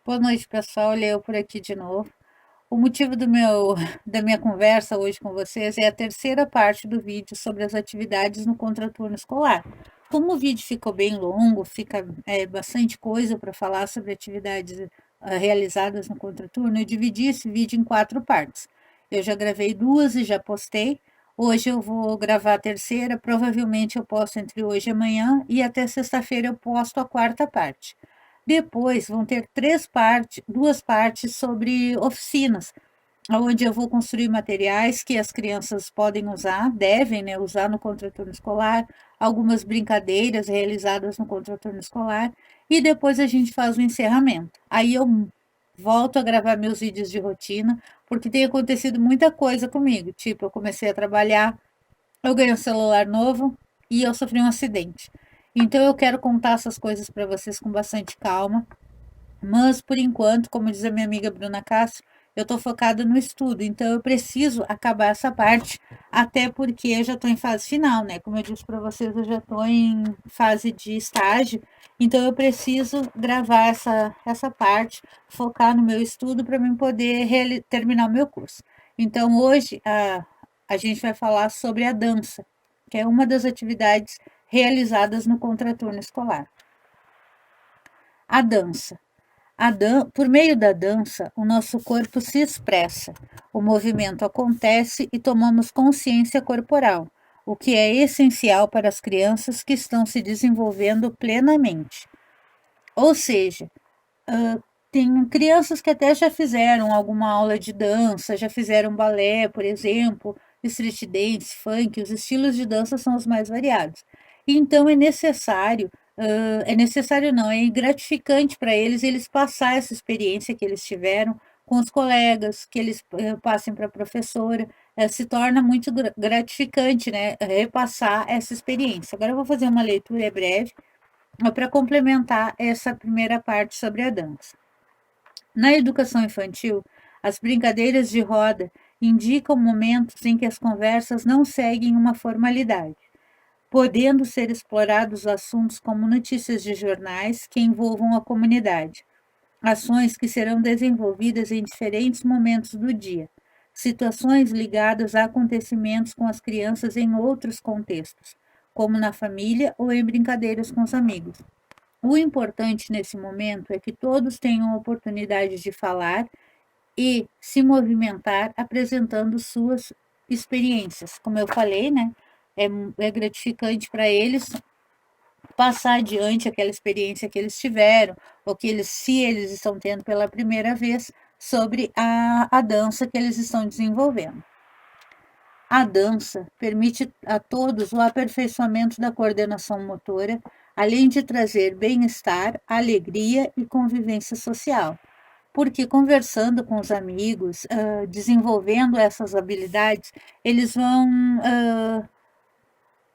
Boa noite, pessoal. Olha eu por aqui de novo. O motivo da minha conversa hoje com vocês é a terceira parte do vídeo sobre as atividades no contraturno escolar. Como o vídeo ficou bem longo, fica bastante coisa para falar sobre atividades realizadas no contraturno, eu dividi esse vídeo em quatro partes. Eu já gravei duas e já postei. Hoje eu vou gravar a terceira, provavelmente eu posto entre hoje e amanhã, e até sexta-feira eu posto a quarta parte. Depois vão ter duas partes sobre oficinas, onde eu vou construir materiais que as crianças podem usar, devem, né, usar no contraturno escolar, algumas brincadeiras realizadas no contraturno escolar, e depois a gente faz o encerramento. Aí eu volto a gravar meus vídeos de rotina, porque tem acontecido muita coisa comigo, tipo, eu comecei a trabalhar, eu ganhei um celular novo e eu sofri um acidente. Então eu quero contar essas coisas para vocês com bastante calma, mas, por enquanto, como diz a minha amiga Bruna Castro, eu estou focada no estudo, então eu preciso acabar essa parte, até porque eu já estou em fase final, né? Como eu disse para vocês, eu já estou em fase de estágio, então eu preciso gravar essa parte, focar no meu estudo para mim poder terminar o meu curso. Então, hoje a gente vai falar sobre a dança, que é uma das atividades realizadas no contraturno escolar. A dança. Por meio da dança, o nosso corpo se expressa, o movimento acontece e tomamos consciência corporal, o que é essencial para as crianças que estão se desenvolvendo plenamente. Ou seja, tem crianças que até já fizeram alguma aula de dança, já fizeram balé, por exemplo, street dance, funk, os estilos de dança são os mais variados. Então é necessário não, é gratificante para eles passar essa experiência que eles tiveram com os colegas, que eles passem para a professora, se torna muito gratificante, né, repassar essa experiência. Agora eu vou fazer uma leitura breve para complementar essa primeira parte sobre a dança. Na educação infantil, as brincadeiras de roda indicam momentos em que as conversas não seguem uma formalidade, podendo ser explorados assuntos como notícias de jornais que envolvam a comunidade, ações que serão desenvolvidas em diferentes momentos do dia, situações ligadas a acontecimentos com as crianças em outros contextos, como na família ou em brincadeiras com os amigos. O importante nesse momento é que todos tenham a oportunidade de falar e se movimentar apresentando suas experiências. Como eu falei, né? É gratificante para eles passar adiante aquela experiência que eles tiveram, ou se eles estão tendo pela primeira vez, sobre a dança que eles estão desenvolvendo. A dança permite a todos o aperfeiçoamento da coordenação motora, além de trazer bem-estar, alegria e convivência social. Porque conversando com os amigos, desenvolvendo essas habilidades, eles vão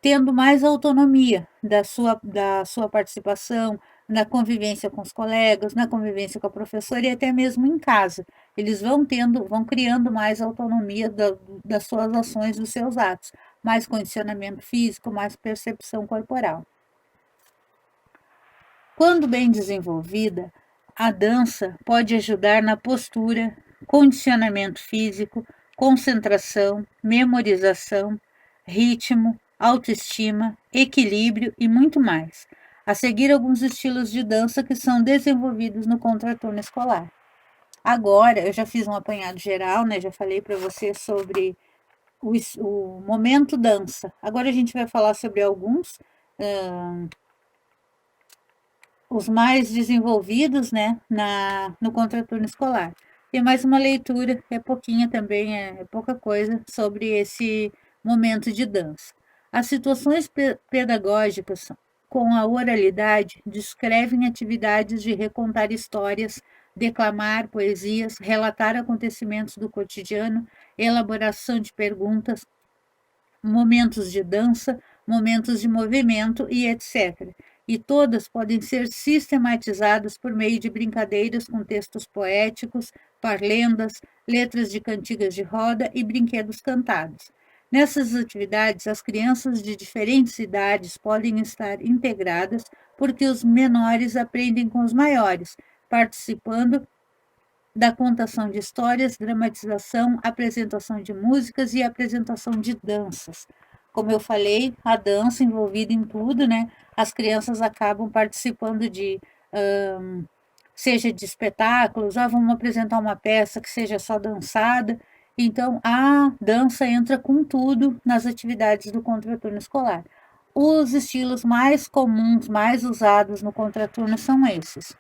tendo mais autonomia da sua participação, na convivência com os colegas, na convivência com a professora e até mesmo em casa. Eles vão criando mais autonomia das suas ações, dos seus atos, mais condicionamento físico, mais percepção corporal. Quando bem desenvolvida, a dança pode ajudar na postura, condicionamento físico, concentração, memorização, ritmo, autoestima, equilíbrio e muito mais. A seguir, alguns estilos de dança que são desenvolvidos no contraturno escolar. Agora, eu já fiz um apanhado geral, né? Já falei para você sobre o momento dança. Agora a gente vai falar sobre alguns, os mais desenvolvidos, né, no contraturno escolar. Tem mais uma leitura, é pouquinha também, é pouca coisa, sobre esse momento de dança. As situações pedagógicas com a oralidade descrevem atividades de recontar histórias, declamar poesias, relatar acontecimentos do cotidiano, elaboração de perguntas, momentos de dança, momentos de movimento e etc. E todas podem ser sistematizadas por meio de brincadeiras com textos poéticos, parlendas, letras de cantigas de roda e brinquedos cantados. Nessas atividades, as crianças de diferentes idades podem estar integradas, porque os menores aprendem com os maiores, participando da contação de histórias, dramatização, apresentação de músicas e apresentação de danças. Como eu falei, a dança envolvida em tudo, né? As crianças acabam participando de, seja de espetáculos, vamos apresentar uma peça que seja só dançada. Então, a dança entra com tudo nas atividades do contraturno escolar. Os estilos mais comuns, mais usados no contraturno são esses: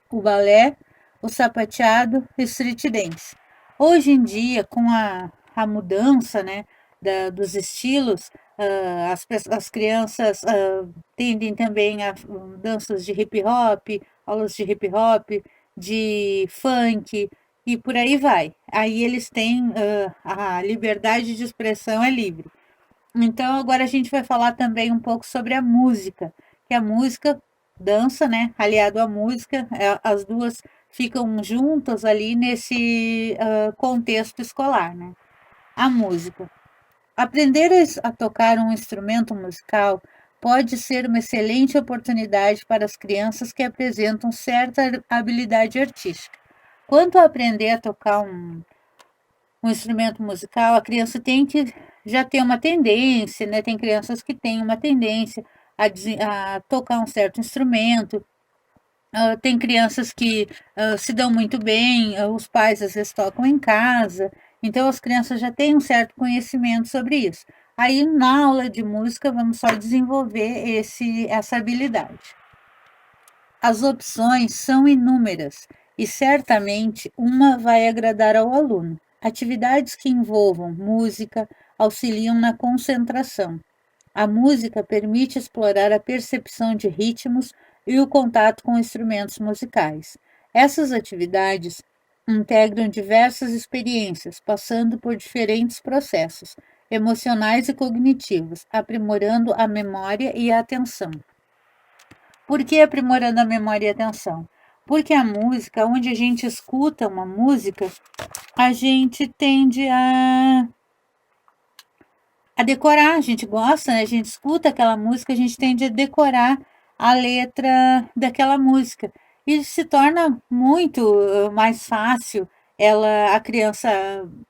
o balé, o sapateado e o street dance. Hoje em dia, com a mudança, né, dos estilos, as crianças tendem também a danças de hip hop, aulas de hip hop, de funk e por aí vai. Aí eles têm a liberdade de expressão é livre. Então, agora a gente vai falar também um pouco sobre a música, que a música, dança, né, aliado à música, as duas ficam juntas ali nesse contexto escolar, né? A música. Aprender a tocar um instrumento musical pode ser uma excelente oportunidade para as crianças que apresentam certa habilidade artística. Quanto a aprender a tocar um instrumento musical, a criança tem que já ter uma tendência, né? Tem crianças que têm uma tendência a tocar um certo instrumento. Tem crianças que se dão muito bem, os pais às vezes tocam em casa, então as crianças já têm um certo conhecimento sobre isso. Aí na aula de música vamos só desenvolver essa habilidade. As opções são inúmeras e certamente uma vai agradar ao aluno. Atividades que envolvam música auxiliam na concentração. A música permite explorar a percepção de ritmos e o contato com instrumentos musicais. Essas atividades integram diversas experiências, passando por diferentes processos emocionais e cognitivos, aprimorando a memória e a atenção. Por que aprimorando a memória e a atenção? Porque a música, onde a gente escuta uma música, a gente tende a decorar, a gente gosta, né? A gente escuta aquela música, a gente tende a decorar a letra daquela música. E se torna muito mais fácil a criança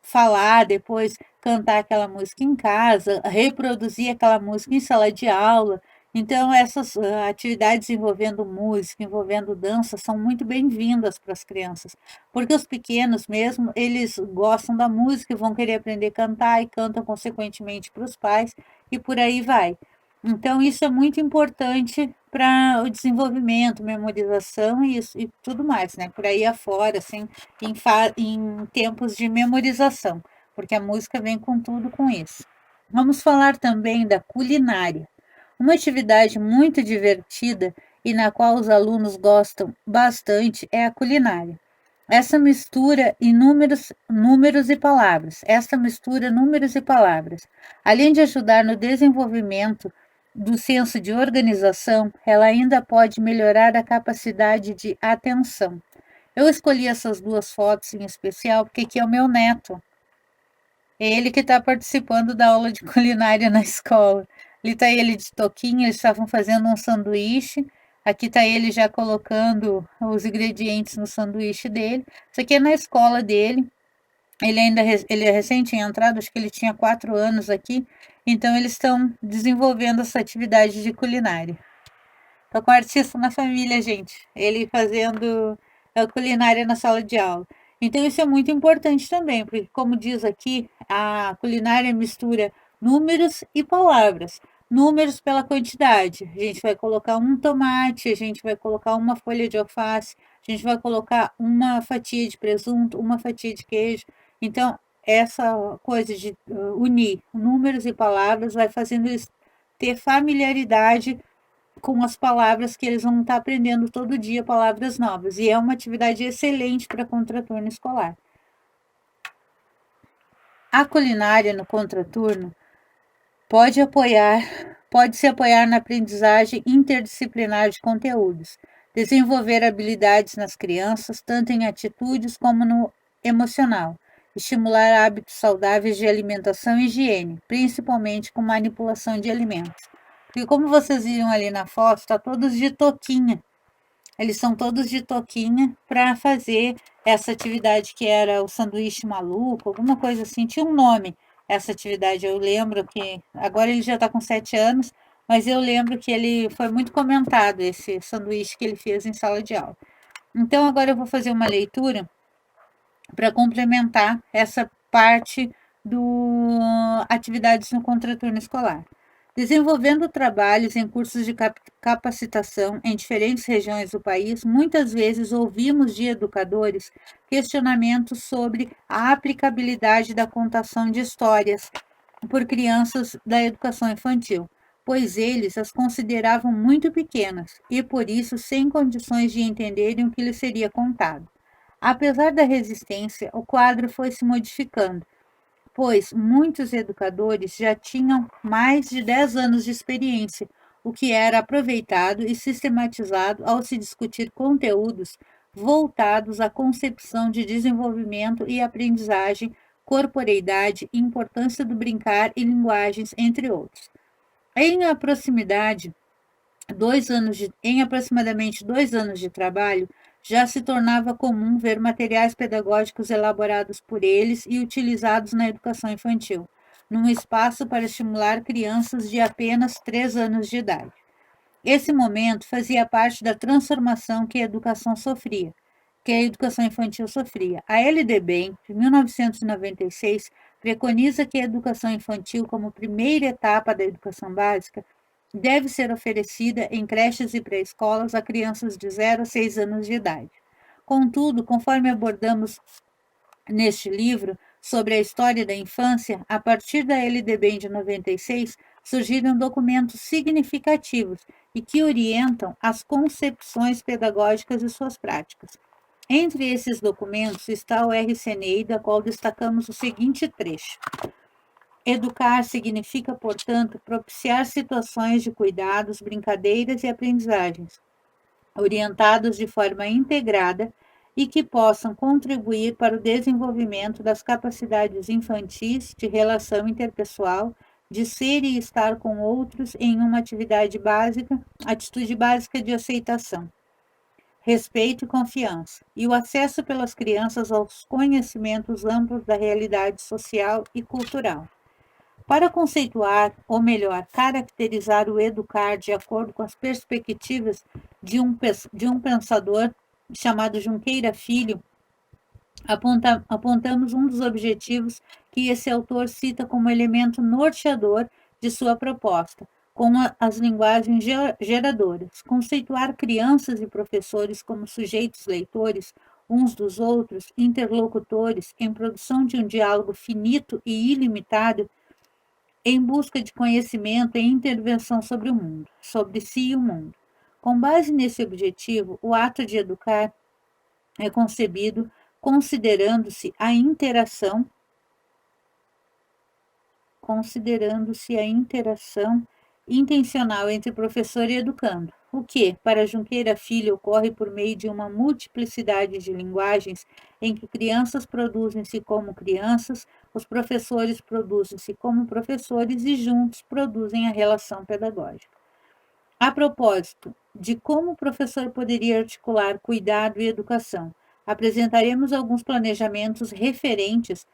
falar, depois cantar aquela música em casa, reproduzir aquela música em sala de aula. Então, essas atividades envolvendo música, envolvendo dança, são muito bem-vindas para as crianças, porque os pequenos mesmo, eles gostam da música, vão querer aprender a cantar e cantam consequentemente para os pais e por aí vai. Então, isso é muito importante para o desenvolvimento, memorização e tudo mais, né? Por aí afora, assim, em tempos de memorização, porque a música vem com tudo com isso. Vamos falar também da culinária. Uma atividade muito divertida e na qual os alunos gostam bastante é a culinária. Essa mistura inúmeros números e palavras. Esta mistura números e palavras. Além de ajudar no desenvolvimento do senso de organização, ela ainda pode melhorar a capacidade de atenção. Eu escolhi essas duas fotos em especial porque aqui é o meu neto. É ele que está participando da aula de culinária na escola. Ali está ele de toquinho, eles estavam fazendo um sanduíche. Aqui está ele já colocando os ingredientes no sanduíche dele. Isso aqui é na escola dele. Ele é recente entrado, acho que ele tinha 4 anos aqui. Então, eles estão desenvolvendo essa atividade de culinária. Estou com um artista na família, gente. Ele fazendo a culinária na sala de aula. Então, isso é muito importante também, porque, como diz aqui, a culinária mistura números e palavras. Números pela quantidade. A gente vai colocar um tomate, a gente vai colocar uma folha de alface, a gente vai colocar uma fatia de presunto, uma fatia de queijo. Então, essa coisa de unir números e palavras vai fazendo eles ter familiaridade com as palavras que eles vão estar aprendendo todo dia, palavras novas. E é uma atividade excelente para contraturno escolar. A culinária no contraturno pode se apoiar na aprendizagem interdisciplinar de conteúdos, desenvolver habilidades nas crianças, tanto em atitudes como no emocional, estimular hábitos saudáveis de alimentação e higiene, principalmente com manipulação de alimentos. Porque como vocês viram ali na foto, está todos de touquinha. eles são todos de touquinha para fazer essa atividade que era o sanduíche maluco, alguma coisa assim, tinha um nome essa atividade. Eu lembro que agora ele já está com 7 anos, mas eu lembro que ele foi muito comentado, esse sanduíche que ele fez em sala de aula. Então, agora eu vou fazer uma leitura para complementar essa parte do atividades no contraturno escolar. Desenvolvendo trabalhos em cursos de capacitação em diferentes regiões do país, muitas vezes ouvimos de educadores questionamentos sobre a aplicabilidade da contação de histórias por crianças da educação infantil, pois eles as consideravam muito pequenas e, por isso, sem condições de entenderem o que lhes seria contado. Apesar da resistência, o quadro foi se modificando, pois muitos educadores já tinham mais de 10 anos de experiência, o que era aproveitado e sistematizado ao se discutir conteúdos voltados à concepção de desenvolvimento e aprendizagem, corporeidade, importância do brincar e linguagens, entre outros. Em aproximadamente 2 anos de trabalho, já se tornava comum ver materiais pedagógicos elaborados por eles e utilizados na educação infantil, num espaço para estimular crianças de apenas 3 anos de idade. Esse momento fazia parte da transformação que a educação infantil sofria. A LDB, de 1996, preconiza que a educação infantil, como primeira etapa da educação básica, deve ser oferecida em creches e pré-escolas a crianças de 0 a 6 anos de idade. Contudo, conforme abordamos neste livro sobre a história da infância, a partir da LDB de 96, surgiram documentos significativos e que orientam as concepções pedagógicas e suas práticas. Entre esses documentos está o RCNEI, da qual destacamos o seguinte trecho. Educar significa, portanto, propiciar situações de cuidados, brincadeiras e aprendizagens, orientados de forma integrada e que possam contribuir para o desenvolvimento das capacidades infantis de relação interpessoal, de ser e estar com outros em uma atitude básica de aceitação, respeito e confiança, e o acesso pelas crianças aos conhecimentos amplos da realidade social e cultural. Para conceituar, ou melhor, caracterizar o educar de acordo com as perspectivas de um pensador chamado Junqueira Filho, apontamos um dos objetivos que esse autor cita como elemento norteador de sua proposta, com as linguagens geradoras. Conceituar crianças e professores como sujeitos leitores uns dos outros, interlocutores, em produção de um diálogo finito e ilimitado, em busca de conhecimento e intervenção sobre o mundo, sobre si e o mundo. Com base nesse objetivo, o ato de educar é concebido considerando-se a interação intencional entre professor e educando, o que, para Junqueira Filho, ocorre por meio de uma multiplicidade de linguagens em que crianças produzem-se como crianças, os professores produzem-se como professores e juntos produzem a relação pedagógica. A propósito de como o professor poderia articular cuidado e educação, apresentaremos alguns planejamentos referentes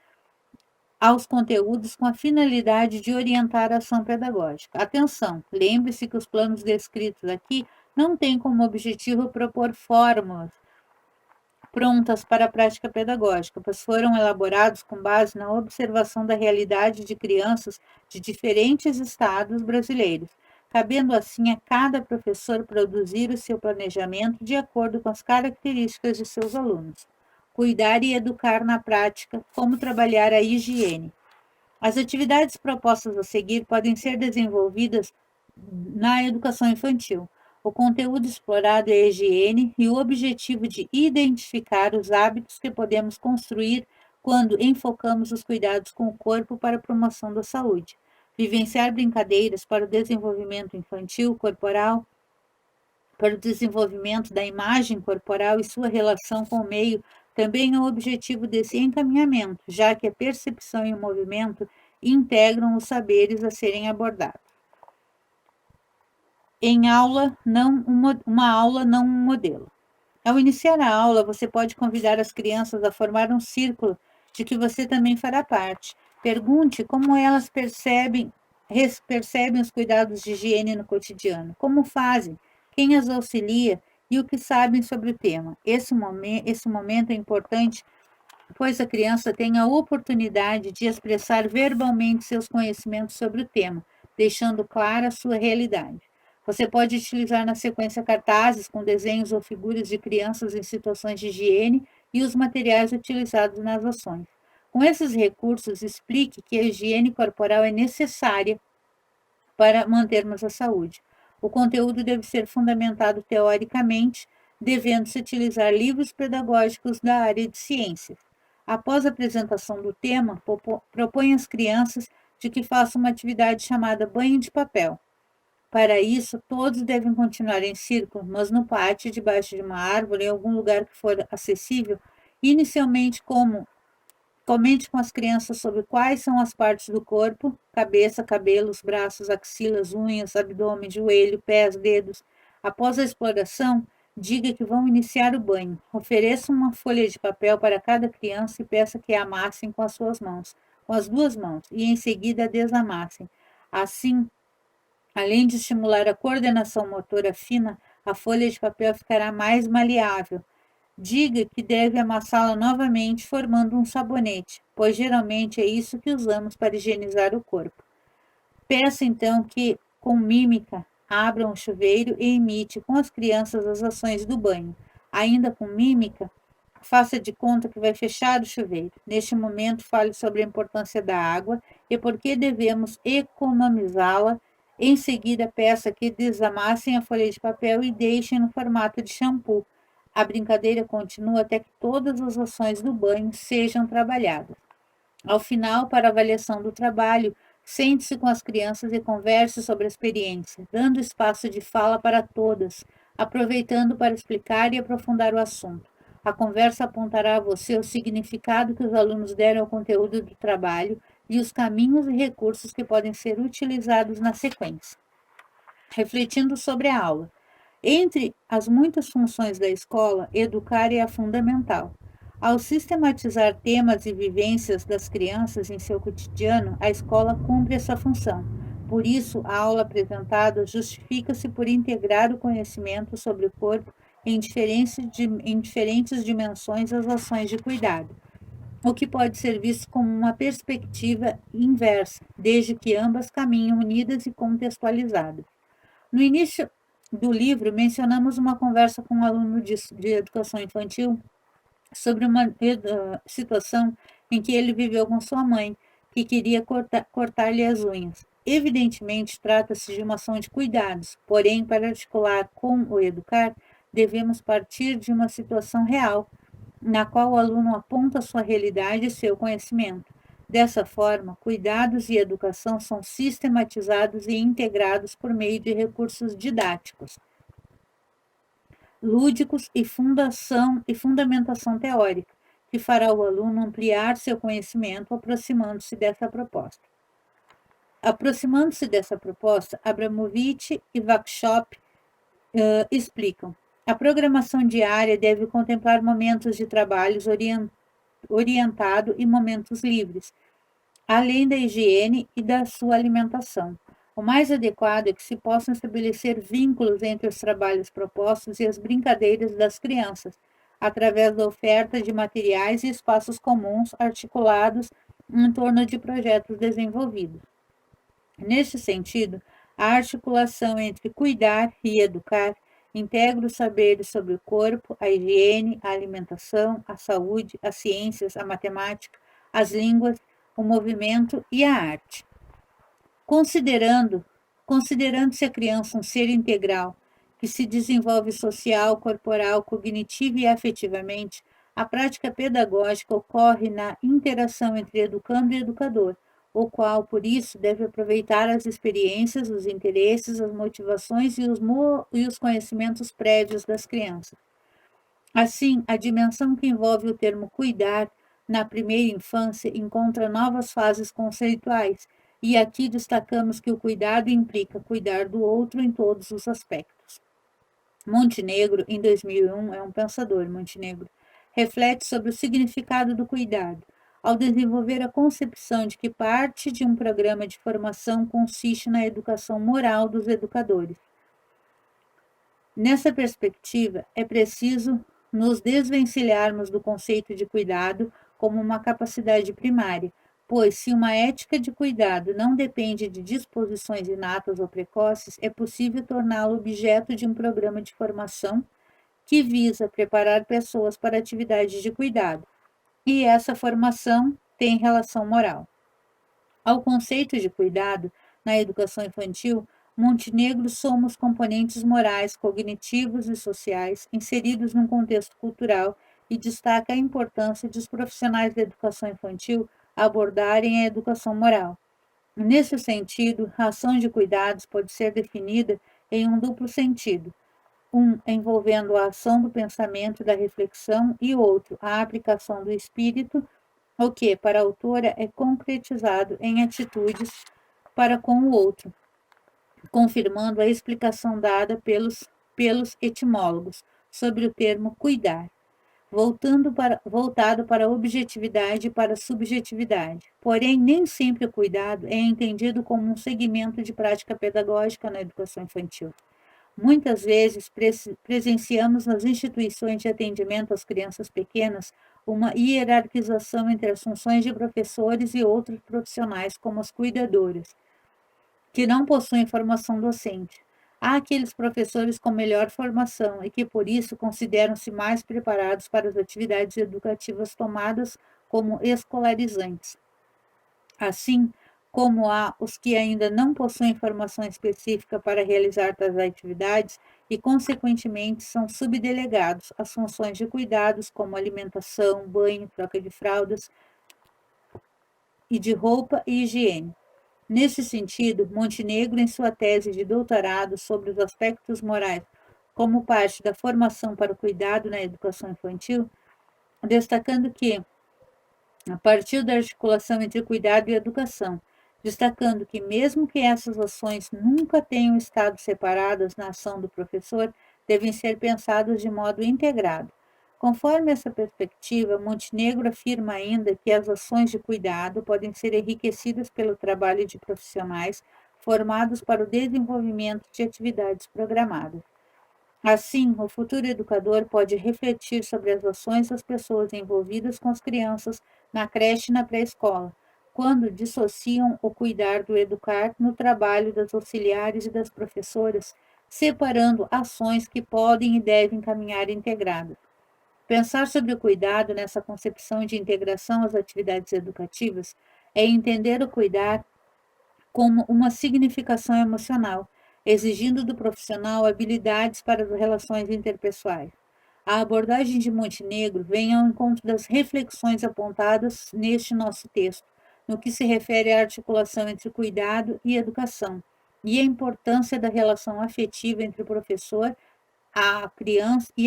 aos conteúdos com a finalidade de orientar a ação pedagógica. Atenção, lembre-se que os planos descritos aqui não têm como objetivo propor fórmulas prontas para a prática pedagógica, pois foram elaborados com base na observação da realidade de crianças de diferentes estados brasileiros, cabendo assim a cada professor produzir o seu planejamento de acordo com as características de seus alunos. Cuidar e educar na prática, como trabalhar a higiene. As atividades propostas a seguir podem ser desenvolvidas na educação infantil. O conteúdo explorado é a higiene e o objetivo de identificar os hábitos que podemos construir quando enfocamos os cuidados com o corpo para a promoção da saúde. Vivenciar brincadeiras para o desenvolvimento infantil corporal, para o desenvolvimento da imagem corporal e sua relação com o meio, também é o objetivo desse encaminhamento, já que a percepção e o movimento integram os saberes a serem abordados. Em aula, uma aula, não um modelo. Ao iniciar a aula, você pode convidar as crianças a formar um círculo de que você também fará parte. Pergunte como elas percebem os cuidados de higiene no cotidiano, como fazem, quem as auxilia e o que sabem sobre o tema. Esse momento é importante, pois a criança tem a oportunidade de expressar verbalmente seus conhecimentos sobre o tema, deixando clara a sua realidade. Você pode utilizar na sequência cartazes com desenhos ou figuras de crianças em situações de higiene e os materiais utilizados nas ações. Com esses recursos, explique que a higiene corporal é necessária para mantermos a saúde. O conteúdo deve ser fundamentado teoricamente, devendo-se utilizar livros pedagógicos da área de ciências. Após a apresentação do tema, propõe às crianças de que façam uma atividade chamada banho de papel. Para isso, todos devem continuar em círculo, mas no pátio, debaixo de uma árvore, em algum lugar que for acessível, inicialmente comente com as crianças sobre quais são as partes do corpo: cabeça, cabelos, braços, axilas, unhas, abdômen, joelho, pés, dedos. Após a exploração, diga que vão iniciar o banho. Ofereça uma folha de papel para cada criança e peça que a amassem com as suas mãos, com as duas mãos, e em seguida a desamassem. Assim, além de estimular a coordenação motora fina, a folha de papel ficará mais maleável. Diga que deve amassá-la novamente, formando um sabonete, pois geralmente é isso que usamos para higienizar o corpo. Peça então que, com mímica, abram o chuveiro e imite com as crianças as ações do banho. Ainda com mímica, faça de conta que vai fechar o chuveiro. Neste momento, fale sobre a importância da água e por que devemos economizá-la. Em seguida, peça que desamassem a folha de papel e deixem no formato de shampoo. A brincadeira continua até que todas as ações do banho sejam trabalhadas. Ao final, para avaliação do trabalho, sente-se com as crianças e converse sobre a experiência, dando espaço de fala para todas, aproveitando para explicar e aprofundar o assunto. A conversa apontará a você o significado que os alunos deram ao conteúdo do trabalho e os caminhos e recursos que podem ser utilizados na sequência. Refletindo sobre a aula. Entre as muitas funções da escola, educar é a fundamental. Ao sistematizar temas e vivências das crianças em seu cotidiano, a escola cumpre essa função. Por isso, a aula apresentada justifica-se por integrar o conhecimento sobre o corpo em diferentes dimensões às ações de cuidado, o que pode ser visto como uma perspectiva inversa, desde que ambas caminham unidas e contextualizadas. No início do livro, mencionamos uma conversa com um aluno de educação infantil sobre uma situação em que ele viveu com sua mãe, que queria cortar-lhe as unhas. Evidentemente, trata-se de uma ação de cuidados, porém, para articular com o educar, devemos partir de uma situação real, na qual o aluno aponta sua realidade e seu conhecimento. Dessa forma, cuidados e educação são sistematizados e integrados por meio de recursos didáticos, lúdicos e fundamentação teórica, que fará o aluno ampliar seu conhecimento aproximando-se dessa proposta. Abramovich e Wakshop explicam. A programação diária deve contemplar momentos de trabalhos orientado e momentos livres, além da higiene e da sua alimentação. O mais adequado é que se possam estabelecer vínculos entre os trabalhos propostos e as brincadeiras das crianças, através da oferta de materiais e espaços comuns articulados em torno de projetos desenvolvidos. Neste sentido, a articulação entre cuidar e educar integra os saberes sobre o corpo, a higiene, a alimentação, a saúde, as ciências, a matemática, as línguas, o movimento e a arte. Considerando-se a criança um ser integral, que se desenvolve social, corporal, cognitivo e afetivamente, a prática pedagógica ocorre na interação entre educando e educador, o qual, por isso, deve aproveitar as experiências, os interesses, as motivações e os conhecimentos prévios das crianças. Assim, a dimensão que envolve o termo cuidar na primeira infância encontra novas fases conceituais, e aqui destacamos que o cuidado implica cuidar do outro em todos os aspectos. Montenegro, em 2001, é um pensador. Montenegro reflete sobre o significado do cuidado, ao desenvolver a concepção de que parte de um programa de formação consiste na educação moral dos educadores. Nessa perspectiva, é preciso nos desvencilharmos do conceito de cuidado como uma capacidade primária, pois, se uma ética de cuidado não depende de disposições inatas ou precoces, é possível torná-lo objeto de um programa de formação que visa preparar pessoas para atividades de cuidado, e essa formação tem relação moral. Ao conceito de cuidado na educação infantil, Montenegro soma os componentes morais, cognitivos e sociais inseridos num contexto cultural e destaca a importância de os profissionais da educação infantil abordarem a educação moral. Nesse sentido, a ação de cuidados pode ser definida em um duplo sentido: um envolvendo a ação do pensamento e da reflexão, e outro, a aplicação do espírito, o que, para a autora, é concretizado em atitudes para com o outro, confirmando a explicação dada pelos etimólogos sobre o termo cuidar, voltado para a objetividade e para a subjetividade. Porém, nem sempre o cuidado é entendido como um segmento de prática pedagógica na educação infantil. Muitas vezes presenciamos nas instituições de atendimento às crianças pequenas uma hierarquização entre as funções de professores e outros profissionais, como as cuidadoras, que não possuem formação docente. Há aqueles professores com melhor formação e que, por isso, consideram-se mais preparados para as atividades educativas tomadas como escolarizantes. Assim como há os que ainda não possuem formação específica para realizar tais atividades e, consequentemente, são subdelegados às funções de cuidados como alimentação, banho, troca de fraldas e de roupa e higiene. Nesse sentido, Montenegro, em sua tese de doutorado sobre os aspectos morais como parte da formação para o cuidado na educação infantil, destacando que, a partir da articulação entre cuidado e educação, destacando que, mesmo que essas ações nunca tenham estado separadas na ação do professor, devem ser pensadas de modo integrado. Conforme essa perspectiva, Montenegro afirma ainda que as ações de cuidado podem ser enriquecidas pelo trabalho de profissionais formados para o desenvolvimento de atividades programadas. Assim, o futuro educador pode refletir sobre as ações das pessoas envolvidas com as crianças na creche e na pré-escola, quando dissociam o cuidar do educar no trabalho das auxiliares e das professoras, separando ações que podem e devem caminhar integradas. Pensar sobre o cuidado nessa concepção de integração às atividades educativas é entender o cuidar como uma significação emocional, exigindo do profissional habilidades para as relações interpessoais. A abordagem de Montenegro vem ao encontro das reflexões apontadas neste nosso texto, no que se refere à articulação entre cuidado e educação, e a importância da relação afetiva entre o professor a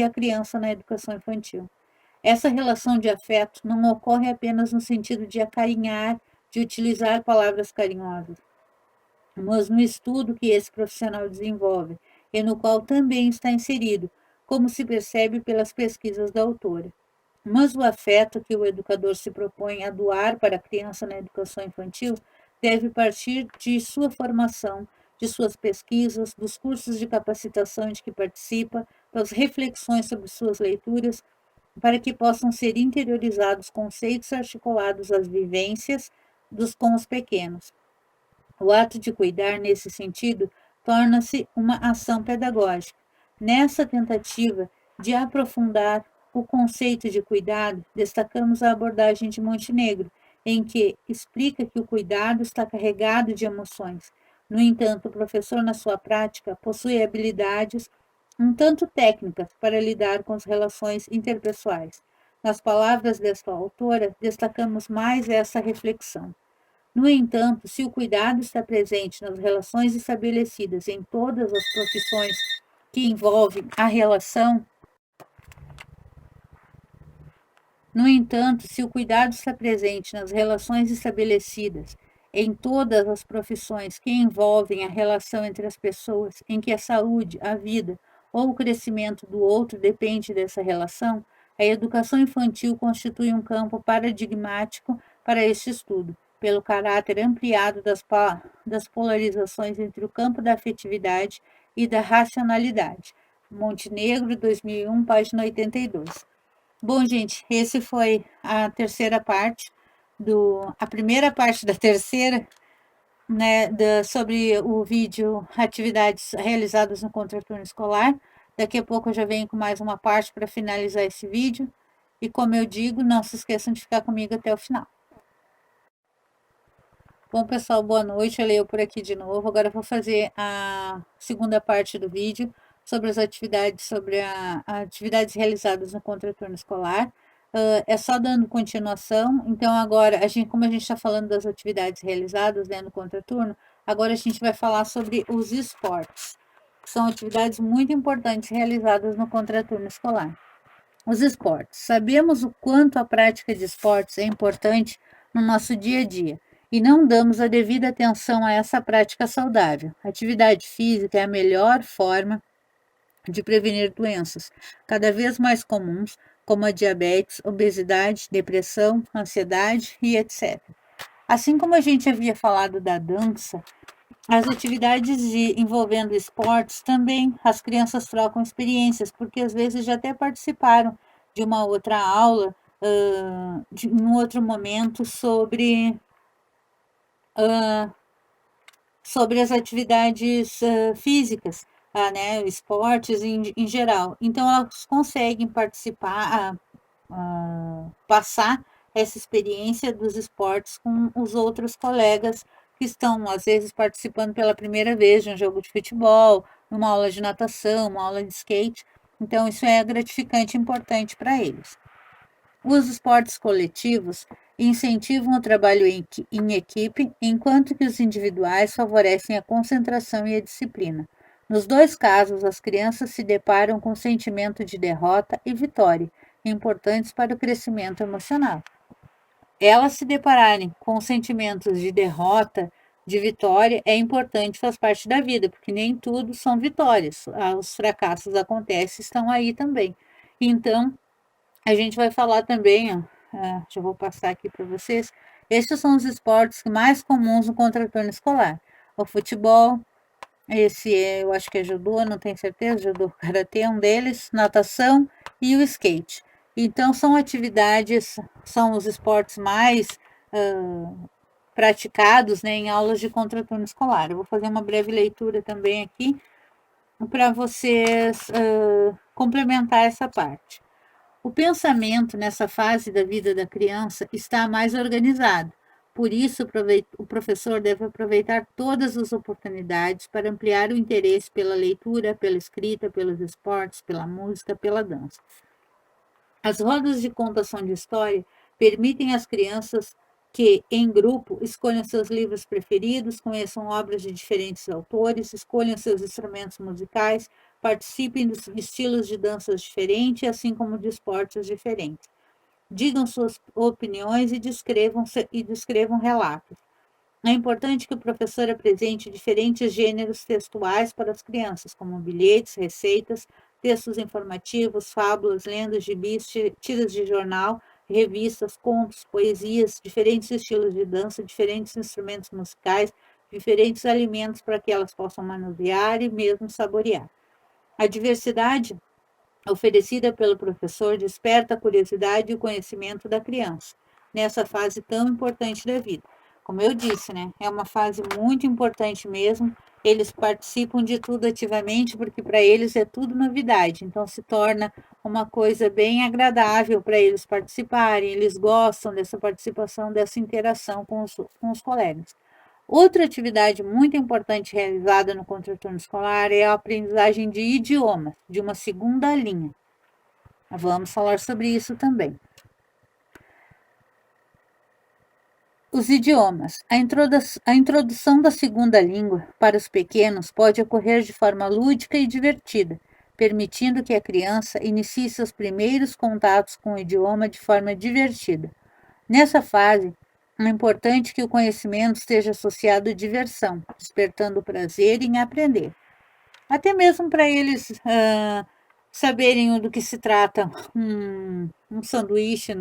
criança na educação infantil. Essa relação de afeto não ocorre apenas no sentido de acarinhar, de utilizar palavras carinhosas, mas no estudo que esse profissional desenvolve e no qual também está inserido, como se percebe pelas pesquisas da autora. Mas o afeto que o educador se propõe a doar para a criança na educação infantil deve partir de sua formação, de suas pesquisas, dos cursos de capacitação de que participa, das reflexões sobre suas leituras, para que possam ser interiorizados conceitos articulados às vivências com os pequenos. O ato de cuidar, nesse sentido, torna-se uma ação pedagógica. Nessa tentativa de aprofundar o conceito de cuidado, destacamos a abordagem de Montenegro, em que explica que o cuidado está carregado de emoções. No entanto, o professor, na sua prática, possui habilidades um tanto técnicas para lidar com as relações interpessoais. Nas palavras desta autora, destacamos mais essa reflexão. No entanto, se o cuidado está presente nas relações estabelecidas em todas as profissões que envolvem a relação, no entanto, se o cuidado está presente nas relações estabelecidas em todas as profissões que envolvem a relação entre as pessoas, em que a saúde, a vida ou o crescimento do outro depende dessa relação, a educação infantil constitui um campo paradigmático para este estudo, pelo caráter ampliado das polarizações entre o campo da afetividade e da racionalidade. Montenegro, 2001, página 82. Bom, gente, esse foi a terceira parte a primeira parte da terceira, né, sobre o vídeo atividades realizadas no contraturno escolar. Daqui a pouco eu já venho com mais uma parte para finalizar esse vídeo. E como eu digo, não se esqueçam de ficar comigo até o final. Bom, pessoal, boa noite. Eu por aqui de novo. Agora eu vou fazer a segunda parte do vídeo sobre as atividades, atividades realizadas no contraturno escolar. É só dando continuação. Então, agora, como a gente está falando das atividades realizadas, né, no contraturno, agora a gente vai falar sobre os esportes, que são atividades muito importantes realizadas no contraturno escolar. Os esportes. Sabemos o quanto a prática de esportes é importante no nosso dia a dia e não damos a devida atenção a essa prática saudável. A atividade física é a melhor forma de prevenir doenças cada vez mais comuns, como a diabetes, obesidade, depressão, ansiedade e etc. Assim como a gente havia falado da dança, as atividades envolvendo esportes também as crianças trocam experiências, porque às vezes já até participaram de uma outra aula, em um outro momento, sobre as atividades físicas, né, esportes em geral. Então, elas conseguem participar, passar essa experiência dos esportes com os outros colegas que estão, às vezes, participando pela primeira vez de um jogo de futebol, uma aula de natação, uma aula de skate. Então, isso é gratificante e importante para eles. Os esportes coletivos incentivam o trabalho em equipe, enquanto que os individuais favorecem a concentração e a disciplina. Nos dois casos, as crianças se deparam com o sentimento de derrota e vitória, importantes para o crescimento emocional. Elas se depararem com sentimentos de derrota, de vitória, é importante, faz parte da vida, porque nem tudo são vitórias. Os fracassos acontecem, estão aí também. Então, a gente vai falar também, ó, já vou passar aqui para vocês. Estes são os esportes mais comuns no contraturno escolar. O futebol, eu acho que é judô, não tenho certeza, judô, karatê é um deles, natação e o skate. Então, são os esportes mais praticados, né, em aulas de contraturno escolar. Eu vou fazer uma breve leitura também aqui para vocês complementar essa parte. O pensamento nessa fase da vida da criança está mais organizado. Por isso, o professor deve aproveitar todas as oportunidades para ampliar o interesse pela leitura, pela escrita, pelos esportes, pela música, pela dança. As rodas de contação de história permitem às crianças que, em grupo, escolham seus livros preferidos, conheçam obras de diferentes autores, escolham seus instrumentos musicais, participem dos estilos de danças diferentes, assim como de esportes diferentes. Digam suas opiniões e descrevam relatos. É importante que o professor apresente diferentes gêneros textuais para as crianças, como bilhetes, receitas, textos informativos, fábulas, lendas, gibis, tiras de jornal, revistas, contos, poesias, diferentes estilos de dança, diferentes instrumentos musicais, diferentes alimentos para que elas possam manusear e mesmo saborear. A diversidade oferecida pelo professor desperta a curiosidade e o conhecimento da criança, nessa fase tão importante da vida. Como eu disse, né, é uma fase muito importante mesmo. Eles participam de tudo ativamente, porque para eles é tudo novidade. Então, se torna uma coisa bem agradável para eles participarem. Eles gostam dessa participação, dessa interação com os colegas. Outra atividade muito importante realizada no contraturno escolar é a aprendizagem de idiomas, de uma segunda língua. Vamos falar sobre isso também. Os idiomas. A introdução da segunda língua para os pequenos pode ocorrer de forma lúdica e divertida, permitindo que a criança inicie seus primeiros contatos com o idioma de forma divertida. Nessa fase, é importante que o conhecimento esteja associado à diversão, despertando prazer em aprender. até mesmo para eles saberem do que se trata um sanduíche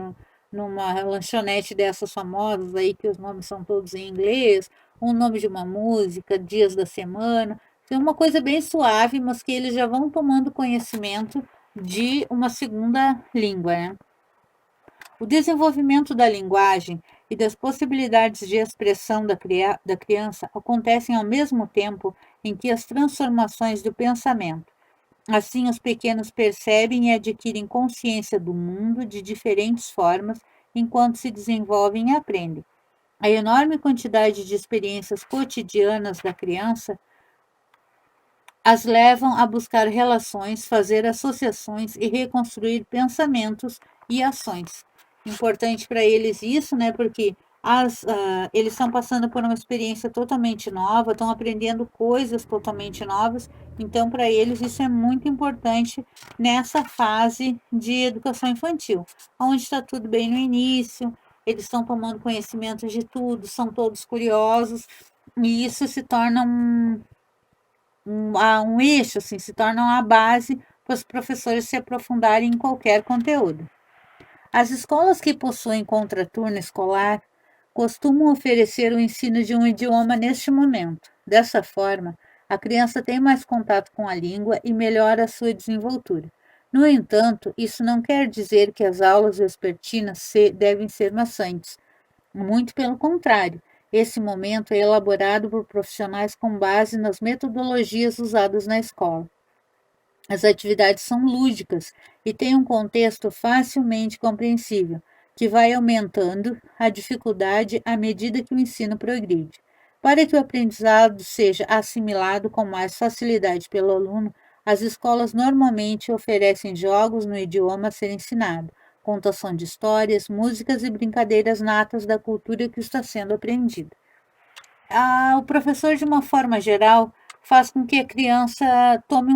numa lanchonete dessas famosas aí, que os nomes são todos em inglês, um nome de uma música, dias da semana. É uma coisa bem suave, mas que eles já vão tomando conhecimento de uma segunda língua, né? O desenvolvimento da linguagem e das possibilidades de expressão da criança acontecem ao mesmo tempo em que as transformações do pensamento. Assim, os pequenos percebem e adquirem consciência do mundo de diferentes formas enquanto se desenvolvem e aprendem. A enorme quantidade de experiências cotidianas da criança as levam a buscar relações, fazer associações e reconstruir pensamentos e ações. Importante para eles isso, né? Porque eles estão passando por uma experiência totalmente nova, estão aprendendo coisas totalmente novas. Então, para eles, isso é muito importante nessa fase de educação infantil, onde está tudo bem no início, eles estão tomando conhecimento de tudo, são todos curiosos, e isso se torna um eixo, assim, se torna uma base para os professores se aprofundarem em qualquer conteúdo. As escolas que possuem contraturno escolar costumam oferecer o ensino de um idioma neste momento. Dessa forma, a criança tem mais contato com a língua e melhora a sua desenvoltura. No entanto, isso não quer dizer que as aulas vespertinas devem ser maçantes. Muito pelo contrário, esse momento é elaborado por profissionais com base nas metodologias usadas na escola. As atividades são lúdicas e têm um contexto facilmente compreensível, que vai aumentando a dificuldade à medida que o ensino progride. Para que o aprendizado seja assimilado com mais facilidade pelo aluno, as escolas normalmente oferecem jogos no idioma a ser ensinado, contação de histórias, músicas e brincadeiras natas da cultura que está sendo aprendida. O professor, de uma forma geral, faz com que a criança tome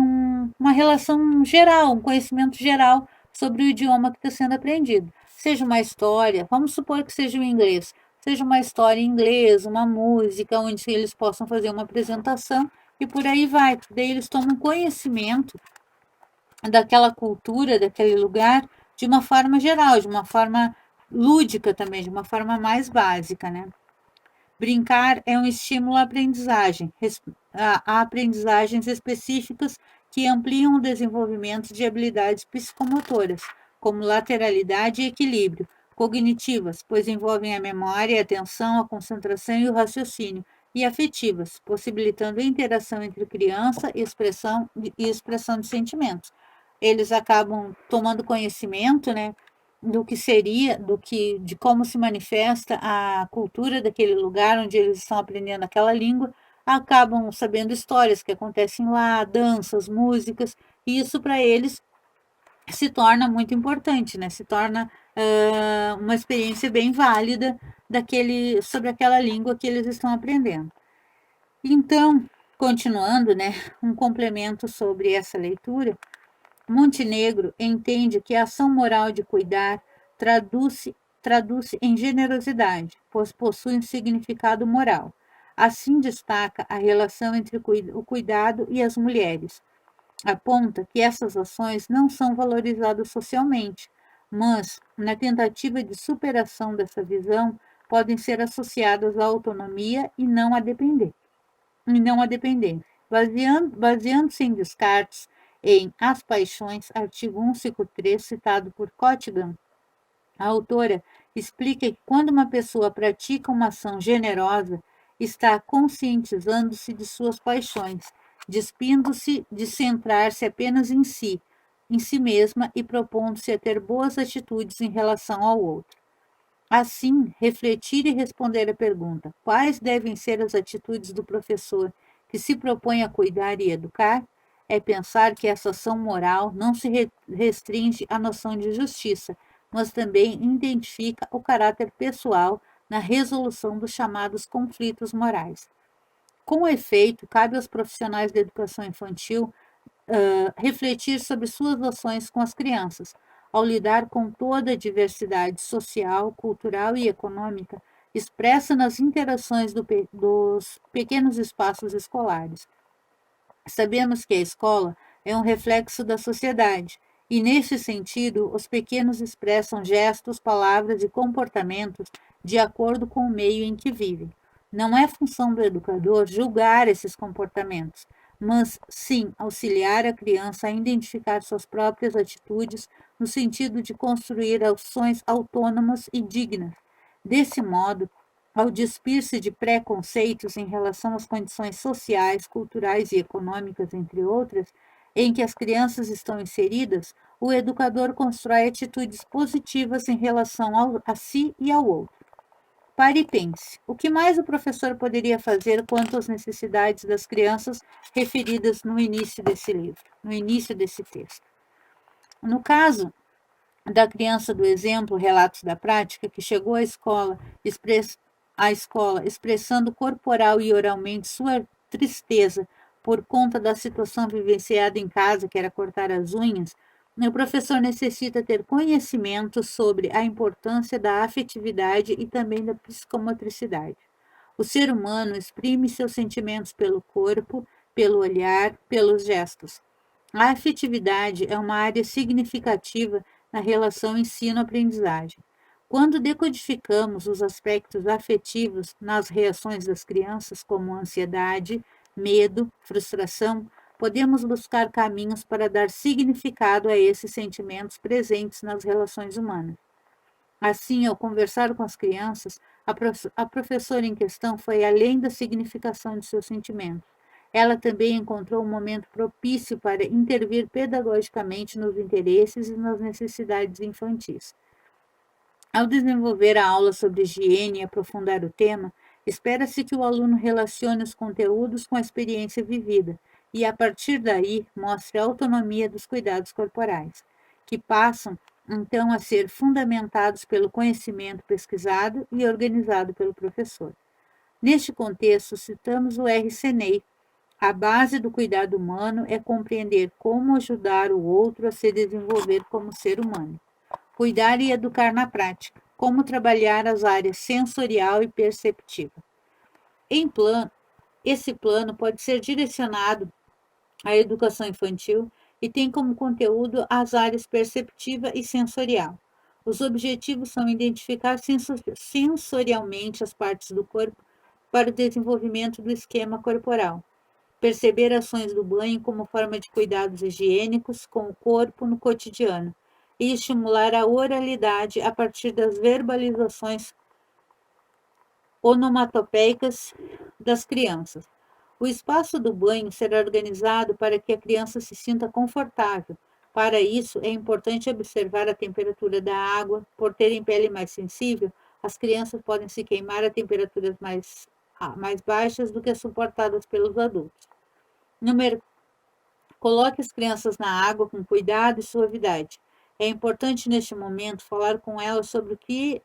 uma relação geral, um conhecimento geral sobre o idioma que está sendo aprendido. Seja uma história, vamos supor que seja o inglês, seja uma história em inglês, uma música, onde eles possam fazer uma apresentação e por aí vai. Daí eles tomam conhecimento daquela cultura, daquele lugar, de uma forma geral, de uma forma lúdica também, de uma forma mais básica, né? Brincar é um estímulo à aprendizagem, a aprendizagens específicas que ampliam o desenvolvimento de habilidades psicomotoras, como lateralidade e equilíbrio, cognitivas, pois envolvem a memória, a atenção, a concentração e o raciocínio, e afetivas, possibilitando a interação entre criança e expressão de sentimentos. Eles acabam tomando conhecimento, né, do que seria, de como se manifesta a cultura daquele lugar onde eles estão aprendendo aquela língua, acabam sabendo histórias que acontecem lá, danças, músicas, e isso para eles se torna muito importante, né? Se torna uma experiência bem válida sobre aquela língua que eles estão aprendendo. Então, continuando, né, um complemento sobre essa leitura, Montenegro entende que a ação moral de cuidar traduz-se em generosidade, pois possui um significado moral. Assim destaca a relação entre o cuidado e as mulheres. Aponta que essas ações não são valorizadas socialmente, mas, na tentativa de superação dessa visão, podem ser associadas à autonomia e não a dependência. Baseando-se em Descartes em As Paixões, artigo 153, citado por Cottingham, a autora explica que quando uma pessoa pratica uma ação generosa, está conscientizando-se de suas paixões, despindo-se de centrar-se apenas em si mesma e propondo-se a ter boas atitudes em relação ao outro. Assim, refletir e responder à pergunta: quais devem ser as atitudes do professor que se propõe a cuidar e educar? É pensar que essa ação moral não se restringe à noção de justiça, mas também identifica o caráter pessoal na resolução dos chamados conflitos morais. Com efeito, cabe aos profissionais da educação infantil refletir sobre suas ações com as crianças, ao lidar com toda a diversidade social, cultural e econômica expressa nas interações dos pequenos espaços escolares. Sabemos que a escola é um reflexo da sociedade, e neste sentido, os pequenos expressam gestos, palavras e comportamentos de acordo com o meio em que vivem. Não é função do educador julgar esses comportamentos, mas sim auxiliar a criança a identificar suas próprias atitudes no sentido de construir ações autônomas e dignas. Desse modo, ao despir-se de preconceitos em relação às condições sociais, culturais e econômicas, entre outras, em que as crianças estão inseridas, o educador constrói atitudes positivas em relação a si e ao outro. Pare e pense: o que mais o professor poderia fazer quanto às necessidades das crianças referidas no início desse livro, no início desse texto? No caso da criança do exemplo, Relatos da Prática, que chegou à escola expressando corporal e oralmente sua tristeza por conta da situação vivenciada em casa, que era cortar as unhas, o professor necessita ter conhecimento sobre a importância da afetividade e também da psicomotricidade. O ser humano exprime seus sentimentos pelo corpo, pelo olhar, pelos gestos. A afetividade é uma área significativa na relação ensino-aprendizagem. Quando decodificamos os aspectos afetivos nas reações das crianças, como ansiedade, medo, frustração, podemos buscar caminhos para dar significado a esses sentimentos presentes nas relações humanas. Assim, ao conversar com as crianças, a professora em questão foi além da significação de seus sentimentos. Ela também encontrou um momento propício para intervir pedagogicamente nos interesses e nas necessidades infantis. Ao desenvolver a aula sobre higiene e aprofundar o tema, espera-se que o aluno relacione os conteúdos com a experiência vivida e, a partir daí, mostre a autonomia dos cuidados corporais, que passam então a ser fundamentados pelo conhecimento pesquisado e organizado pelo professor. Neste contexto, citamos o R. Seney. A base do cuidado humano é compreender como ajudar o outro a se desenvolver como ser humano. Cuidar e educar na prática. Como trabalhar as áreas sensorial e perceptiva. Em plano, esse plano pode ser direcionado à educação infantil e tem como conteúdo as áreas perceptiva e sensorial. Os objetivos são identificar sensorialmente as partes do corpo para o desenvolvimento do esquema corporal, perceber ações do banho como forma de cuidados higiênicos com o corpo no cotidiano e estimular a oralidade a partir das verbalizações onomatopeicas das crianças. O espaço do banho será organizado para que a criança se sinta confortável. Para isso, é importante observar a temperatura da água. Por terem pele mais sensível, as crianças podem se queimar a temperaturas mais baixas do que as suportadas pelos adultos. Número Coloque as crianças na água com cuidado e suavidade. É importante neste momento falar com elas sobre o que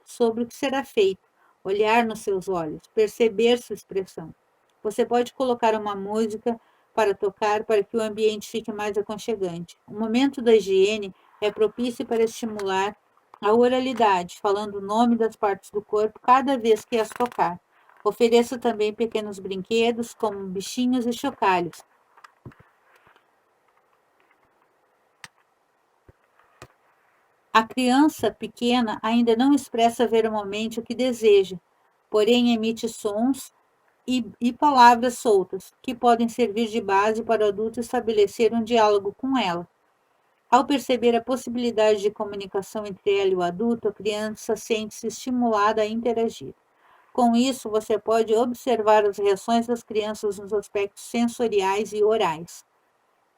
será feito, olhar nos seus olhos, perceber sua expressão. Você pode colocar uma música para tocar para que o ambiente fique mais aconchegante. O momento da higiene é propício para estimular a oralidade, falando o nome das partes do corpo cada vez que as tocar. Ofereça também pequenos brinquedos, como bichinhos e chocalhos. A criança pequena ainda não expressa verbalmente o que deseja, porém emite sons e palavras soltas, que podem servir de base para o adulto estabelecer um diálogo com ela. Ao perceber a possibilidade de comunicação entre ela e o adulto, a criança sente-se estimulada a interagir. Com isso, você pode observar as reações das crianças nos aspectos sensoriais e orais.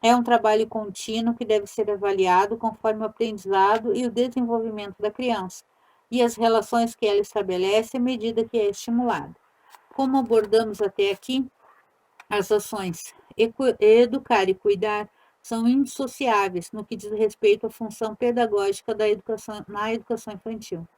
É um trabalho contínuo que deve ser avaliado conforme o aprendizado e o desenvolvimento da criança, e as relações que ela estabelece à medida que é estimulada. Como abordamos até aqui, as ações educar e cuidar são indissociáveis no que diz respeito à função pedagógica na educação infantil.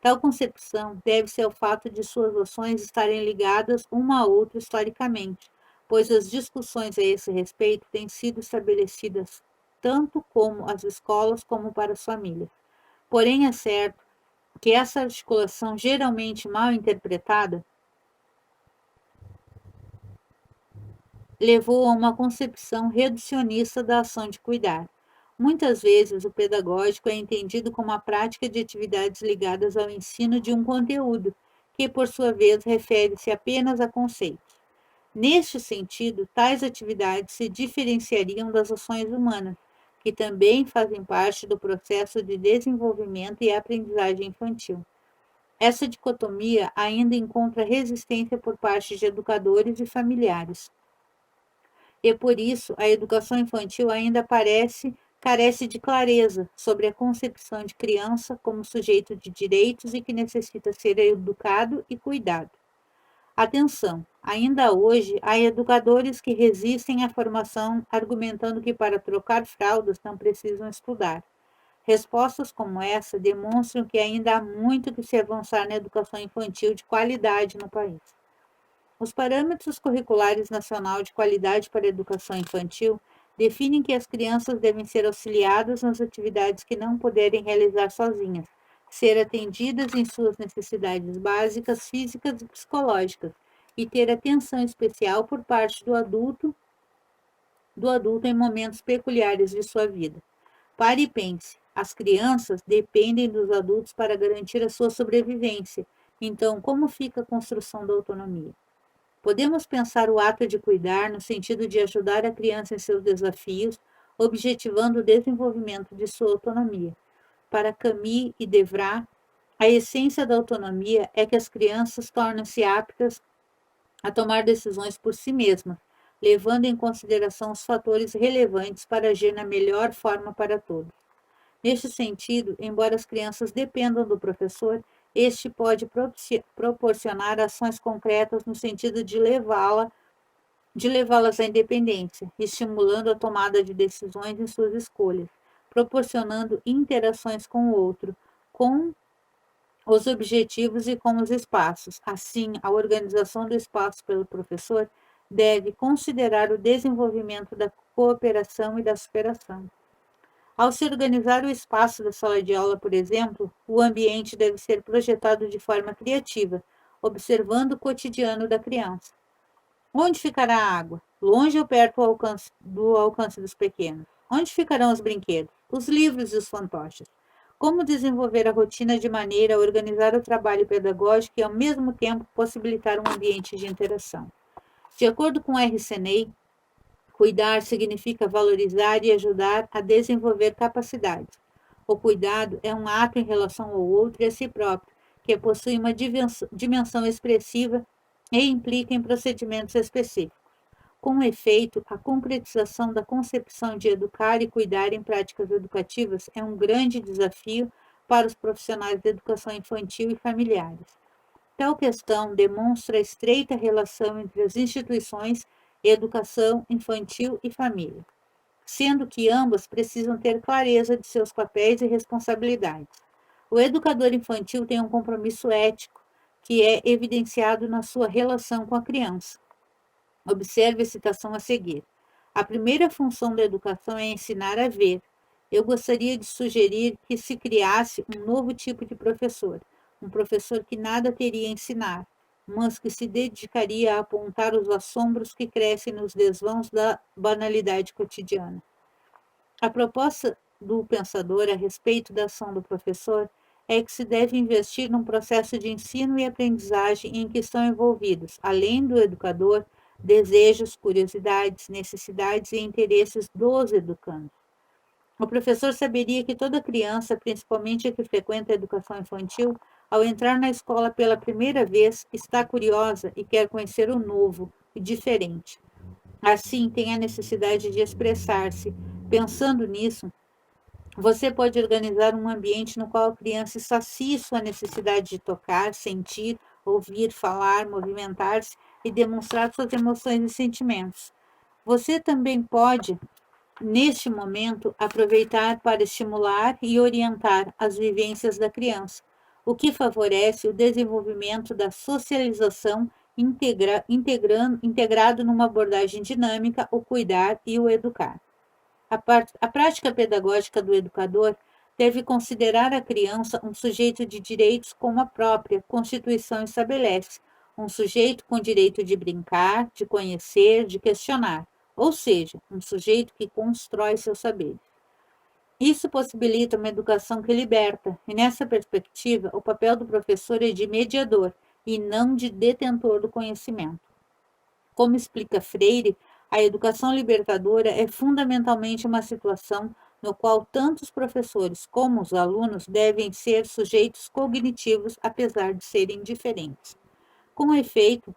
Tal concepção deve-se ao fato de suas ações estarem ligadas uma a outra historicamente, pois as discussões a esse respeito têm sido estabelecidas tanto como as escolas como para as famílias. Porém, é certo que essa articulação, geralmente mal interpretada, levou a uma concepção reducionista da ação de cuidar. Muitas vezes, o pedagógico é entendido como a prática de atividades ligadas ao ensino de um conteúdo, que, por sua vez, refere-se apenas a conceitos. Neste sentido, tais atividades se diferenciariam das ações humanas, que também fazem parte do processo de desenvolvimento e aprendizagem infantil. Essa dicotomia ainda encontra resistência por parte de educadores e familiares. E por isso, a educação infantil ainda carece de clareza sobre a concepção de criança como sujeito de direitos e que necessita ser educado e cuidado. Atenção, ainda hoje há educadores que resistem à formação argumentando que para trocar fraldas não precisam estudar. Respostas como essa demonstram que ainda há muito que se avançar na educação infantil de qualidade no país. Os parâmetros curriculares nacional de qualidade para a educação infantil definem que as crianças devem ser auxiliadas nas atividades que não puderem realizar sozinhas, ser atendidas em suas necessidades básicas físicas e psicológicas e ter atenção especial por parte do adulto em momentos peculiares de sua vida. Pare e pense, as crianças dependem dos adultos para garantir a sua sobrevivência. Então, como fica a construção da autonomia? Podemos pensar o ato de cuidar no sentido de ajudar a criança em seus desafios, objetivando o desenvolvimento de sua autonomia. Para Camille e Devra, a essência da autonomia é que as crianças tornam-se aptas a tomar decisões por si mesmas, levando em consideração os fatores relevantes para agir na melhor forma para todos. Neste sentido, embora as crianças dependam do professor, este pode proporcionar ações concretas no sentido de levá-las à independência, estimulando a tomada de decisões em suas escolhas, proporcionando interações com o outro, com os objetivos e com os espaços. Assim, a organização do espaço pelo professor deve considerar o desenvolvimento da cooperação e da superação. Ao se organizar o espaço da sala de aula, por exemplo, o ambiente deve ser projetado de forma criativa, observando o cotidiano da criança. Onde ficará a água? Longe ou perto do alcance dos pequenos? Onde ficarão os brinquedos, os livros e os fantoches? Como desenvolver a rotina de maneira a organizar o trabalho pedagógico e, ao mesmo tempo, possibilitar um ambiente de interação? De acordo com R. Seney, cuidar significa valorizar e ajudar a desenvolver capacidades. O cuidado é um ato em relação ao outro e a si próprio, que possui uma dimensão expressiva e implica em procedimentos específicos. Com efeito, a concretização da concepção de educar e cuidar em práticas educativas é um grande desafio para os profissionais de educação infantil e familiares. Tal questão demonstra a estreita relação entre as instituições, educação infantil e família, sendo que ambas precisam ter clareza de seus papéis e responsabilidades. O educador infantil tem um compromisso ético, que é evidenciado na sua relação com a criança. Observe a citação a seguir. A primeira função da educação é ensinar a ver. Eu gostaria de sugerir que se criasse um novo tipo de professor, um professor que nada teria a ensinar, mas que se dedicaria a apontar os assombros que crescem nos desvãos da banalidade cotidiana. A proposta do pensador a respeito da ação do professor é que se deve investir num processo de ensino e aprendizagem em que estão envolvidos, além do educador, desejos, curiosidades, necessidades e interesses dos educandos. O professor saberia que toda criança, principalmente a que frequenta a educação infantil, ao entrar na escola pela primeira vez, está curiosa e quer conhecer o novo, o diferente. Assim, tem a necessidade de expressar-se. Pensando nisso, você pode organizar um ambiente no qual a criança sacie sua necessidade de tocar, sentir, ouvir, falar, movimentar-se e demonstrar suas emoções e sentimentos. Você também pode, neste momento, aproveitar para estimular e orientar as vivências da criança, o que favorece o desenvolvimento da socialização integrado numa abordagem dinâmica, o cuidar e o educar. A prática pedagógica do educador deve considerar a criança um sujeito de direitos como a própria Constituição estabelece, um sujeito com direito de brincar, de conhecer, de questionar, ou seja, um sujeito que constrói seus saberes. Isso possibilita uma educação que liberta, e nessa perspectiva, o papel do professor é de mediador e não de detentor do conhecimento. Como explica Freire, a educação libertadora é fundamentalmente uma situação no qual tanto os professores como os alunos devem ser sujeitos cognitivos, apesar de serem diferentes. Com efeito,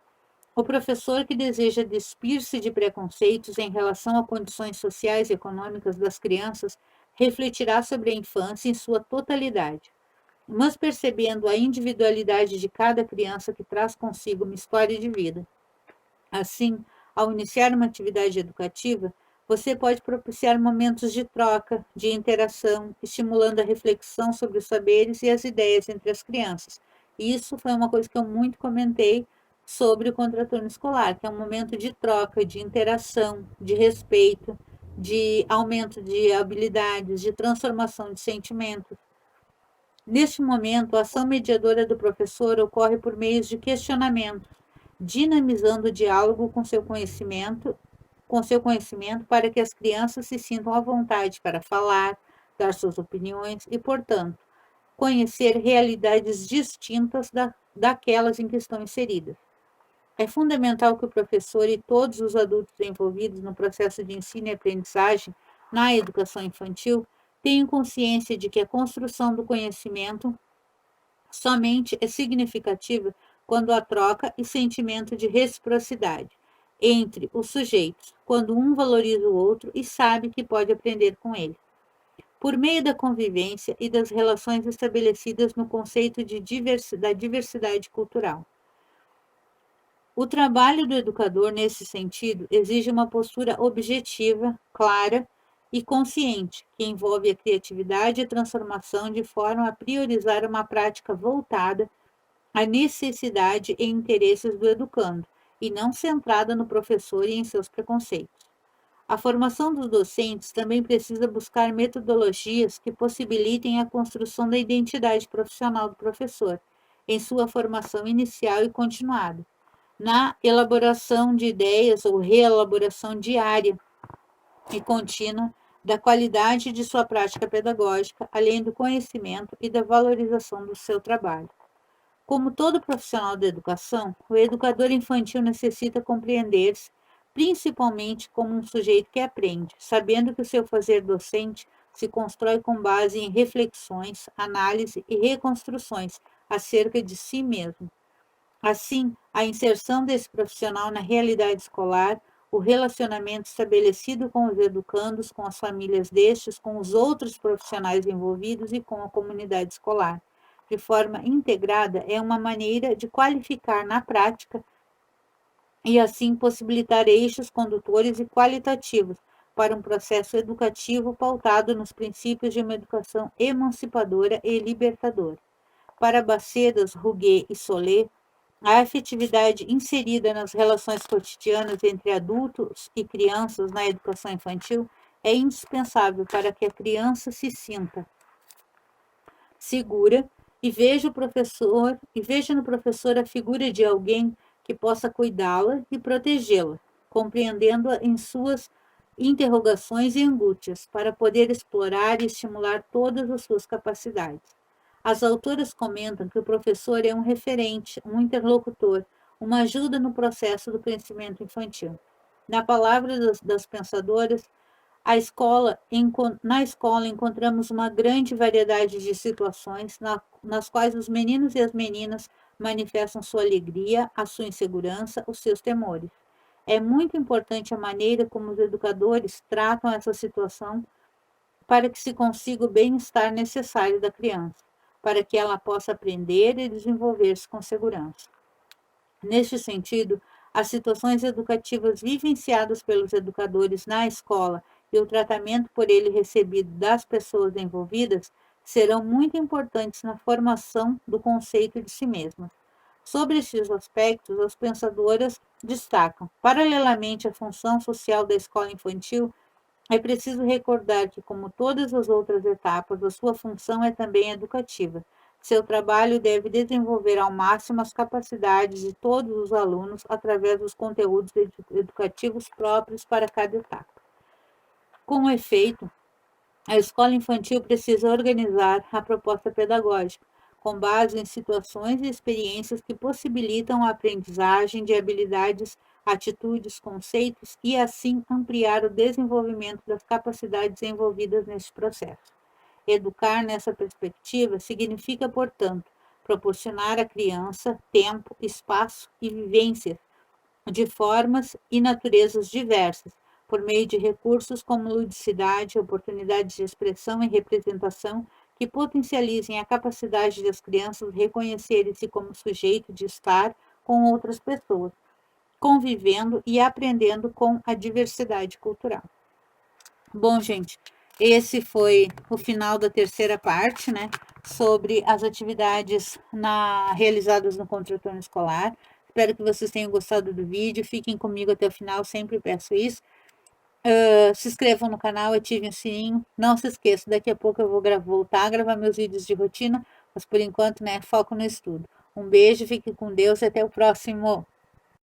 o professor que deseja despir-se de preconceitos em relação a condições sociais e econômicas das crianças refletirá sobre a infância em sua totalidade, mas percebendo a individualidade de cada criança que traz consigo uma história de vida. Assim, ao iniciar uma atividade educativa, você pode propiciar momentos de troca, de interação, estimulando a reflexão sobre os saberes e as ideias entre as crianças. Isso foi uma coisa que eu muito comentei sobre o contraturno escolar, que é um momento de troca, de interação, de respeito, de aumento de habilidades, de transformação de sentimentos. Neste momento, a ação mediadora do professor ocorre por meios de questionamento, dinamizando o diálogo com seu conhecimento para que as crianças se sintam à vontade para falar, dar suas opiniões e, portanto, conhecer realidades distintas daquelas em que estão inseridas. É fundamental que o professor e todos os adultos envolvidos no processo de ensino e aprendizagem na educação infantil tenham consciência de que a construção do conhecimento somente é significativa quando há troca e sentimento de reciprocidade entre os sujeitos, quando um valoriza o outro e sabe que pode aprender com ele. Por meio da convivência e das relações estabelecidas no conceito de da diversidade cultural. O trabalho do educador, nesse sentido, exige uma postura objetiva, clara e consciente, que envolve a criatividade e a transformação de forma a priorizar uma prática voltada à necessidade e interesses do educando, e não centrada no professor e em seus preconceitos. A formação dos docentes também precisa buscar metodologias que possibilitem a construção da identidade profissional do professor, em sua formação inicial e continuada, na elaboração de ideias ou reelaboração diária e contínua da qualidade de sua prática pedagógica, além do conhecimento e da valorização do seu trabalho. Como todo profissional da educação, o educador infantil necessita compreender-se principalmente como um sujeito que aprende, sabendo que o seu fazer docente se constrói com base em reflexões, análise e reconstruções acerca de si mesmo. Assim, a inserção desse profissional na realidade escolar, o relacionamento estabelecido com os educandos, com as famílias destes, com os outros profissionais envolvidos e com a comunidade escolar, de forma integrada, é uma maneira de qualificar na prática e assim possibilitar eixos condutores e qualitativos para um processo educativo pautado nos princípios de uma educação emancipadora e libertadora. Para Bacedas, Rouguet e Solé, a afetividade inserida nas relações cotidianas entre adultos e crianças na educação infantil é indispensável para que a criança se sinta segura e veja no professor a figura de alguém que possa cuidá-la e protegê-la, compreendendo-a em suas interrogações e angústias, para poder explorar e estimular todas as suas capacidades. As autoras comentam que o professor é um referente, um interlocutor, uma ajuda no processo do crescimento infantil. Na palavra das pensadoras, na escola encontramos uma grande variedade de situações nas quais os meninos e as meninas manifestam sua alegria, a sua insegurança, os seus temores. É muito importante a maneira como os educadores tratam essa situação para que se consiga o bem-estar necessário da criança, para que ela possa aprender e desenvolver-se com segurança. Neste sentido, as situações educativas vivenciadas pelos educadores na escola e o tratamento por ele recebido das pessoas envolvidas serão muito importantes na formação do conceito de si mesmas. Sobre estes aspectos, as pensadoras destacam, paralelamente à função social da escola infantil, é preciso recordar que, como todas as outras etapas, a sua função é também educativa, Seu trabalho deve desenvolver ao máximo as capacidades de todos os alunos através dos conteúdos educativos próprios para cada etapa. Com efeito, a escola infantil precisa organizar a proposta pedagógica, com base em situações e experiências que possibilitam a aprendizagem de habilidades, atitudes, conceitos e, assim, ampliar o desenvolvimento das capacidades envolvidas neste processo. Educar nessa perspectiva significa, portanto, proporcionar à criança tempo, espaço e vivências de formas e naturezas diversas, por meio de recursos como ludicidade, oportunidades de expressão e representação que potencializem a capacidade das crianças reconhecerem-se como sujeito de estar com outras pessoas, convivendo e aprendendo com a diversidade cultural. Bom, gente, esse foi o final da terceira parte, né, sobre as atividades realizadas no contraturno escolar. Espero que vocês tenham gostado do vídeo. Fiquem comigo até o final, sempre peço isso. Se inscrevam no canal, ativem o sininho. Não se esqueça, daqui a pouco eu vou voltar a gravar meus vídeos de rotina, mas por enquanto, né, foco no estudo. Um beijo, fique com Deus e até o próximo